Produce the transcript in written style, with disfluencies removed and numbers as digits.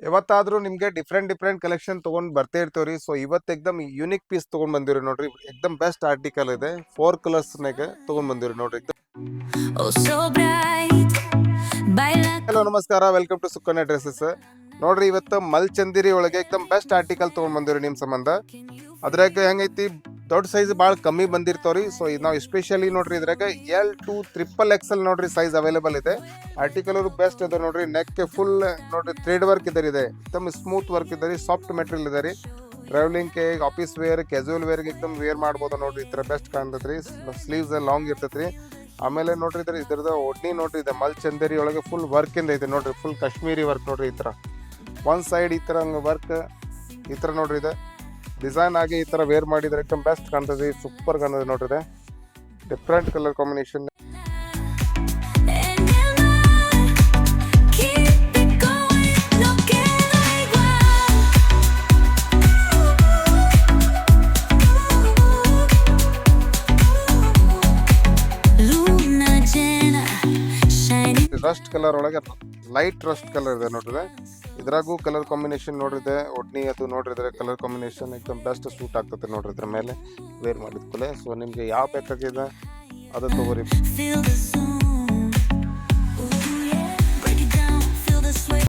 ಯಾವತ್ತಾದ್ರೂ ನಿಮ್ಗೆ different collection ತಗೊಂಡ್ ಬರ್ತಾ ಇರ್ತೀವ್ರಿ. ಸೊ ಇವತ್ತು ಎಕ್ದಮ್ ಯೂನಿಕ್ ಪೀಸ್ ತಗೊಂಡ್ ಬಂದಿವ್ರಿ ನೋಡ್ರಿ. ಎಕ್ದಮ್ ಬೆಸ್ಟ್ ಆರ್ಟಿಕಲ್ ಇದೆ. 4 ಕಲರ್ಸ್ ನಾಗ ತಗೊಂಡ್ ಬಂದಿವ್ರಿ ನೋಡ್ರಿ. Oh, so bright. Baila. Hello ನಮಸ್ಕಾರ, ವೆಲ್ಕಮ್ ಟು ಸುಕನ್ಯಾ ಡ್ರೆಸ್ಸಸ್. ನೋಡ್ರಿ ಇವತ್ತು ಮಲ್ಚಂದಿರಿ ಒಳಗೆ ಎಕ್ದಮ್ ಬೆಸ್ಟ್ ಆರ್ಟಿಕಲ್ ತಗೊಂಡ್ ಬಂದಿವ್ರಿ ನಿಮ್ ಸಂಬಂಧ. ಅದ್ರಾಗ ಹೆಂಗೈತಿ, ದೊಡ್ಡ ಸೈಜ್ ಭಾಳ ಕಮ್ಮಿ ಬಂದಿರ್ತಾವ್ರಿ. ಸೊ ಇದು ನಾವು ಎಸ್ಪೆಷಲಿ ನೋಡ್ರಿ ಇದ್ರಾಗ L2 XXL ನೋಡ್ರಿ ಸೈಜ್ ಅವೈಲೇಬಲ್ ಇದೆ. ಆರ್ಟಿಕಲ್ ಬೆಸ್ಟ್ ಇದೆ ನೋಡ್ರಿ. ನೆಕ್ ಫುಲ್ ನೋಡ್ರಿ ಥ್ರೆಡ್ ವರ್ಕ್ ಇದೆ ಎಕ್ದಮ್ ಸ್ಮೂತ್ ವರ್ಕ್ ಇದೆ, ಸಾಫ್ಟ್ ಮೆಟೀರಿಯಲ್ ಇದೆ ರೀ. ಟ್ರಾವೆಲಿಂಗ್ಗೆ, ಆಫೀಸ್ ವೇರ್, ಕ್ಯಾಸುವಲ್ ವೇರ್ಗೆ ಎಕ್ದಮ್ ವೇರ್ ಮಾಡ್ಬೋದು ನೋಡ್ರಿ. ಈ ಥರ ಬೆಸ್ಟ್ ಕಾಣ್ತೈತ್ರಿ. ಸ್ಲೀವ್ಸ್ ಲಾಂಗ್ ಇರ್ತೈತ್ರಿ. ಆಮೇಲೆ ನೋಡ್ರಿ ಇದ್ರದ ಒಡ್ನಿ ನೋಡ್ರಿ ಇದೆ ಮಲ್ಚಂದೇರಿ ಒಳಗೆ ಫುಲ್ ವರ್ಕ್ ಇಂದ ಐತೆ ನೋಡ್ರಿ. ಫುಲ್ ಕಾಶ್ಮೀರಿ ವರ್ಕ್ ನೋಡ್ರಿ. ಈ ಥರ ಒಂದ್ ಸೈಡ್ ಈ ಥರ ವರ್ಕ್ ಈ ಥರ ನೋಡ್ರಿ ಇದೆ ಡಿಸೈನ್ ಆಗಿ ಈ ಥರ ವೇರ್ ಮಾಡಿದ್ರೆ ಎಕ್ದಮ್ ಬೆಸ್ಟ್ ಕಾಣ್ತದೆ. ಸೂಪರ್ ಕಾಣ್ತದೆ ನೋಡ್ರಿ. ಇದೆ different colour combination. En el mar, keep it going, no queda igual. Luna llena, shining. Rust colour ಒಳಗೆ ಲೈಟ್ ರಸ್ಟ್ ಕಲರ್ ಇದೆ ನೋಡ್ರಿ. ಇದ್ರಾಗೂ ಕಲರ್ ಕಾಂಬಿನೇಷನ್ ನೋಡ್ರಿದೆ. ಒಡ್ನಿ ಅದು ನೋಡ್ರಿದ್ರೆ ಕಲರ್ ಕಾಂಬಿನೇಷನ್ ಎಕ್ದಮ್ ಬೆಸ್ಟ್ ಸೂಟ್ ಆಗ್ತದೆ ನೋಡ್ರಿ ಇದ್ರ ಮೇಲೆ ವೇರ್ ಮಾಡಿದ್ಕೂಲೆ. ಸೊ ನಿಮ್ಗೆ ಯಾವ ಬೇಕಾಗಿದೆ ಅದು ತಗೋರಿ. Feel the zone.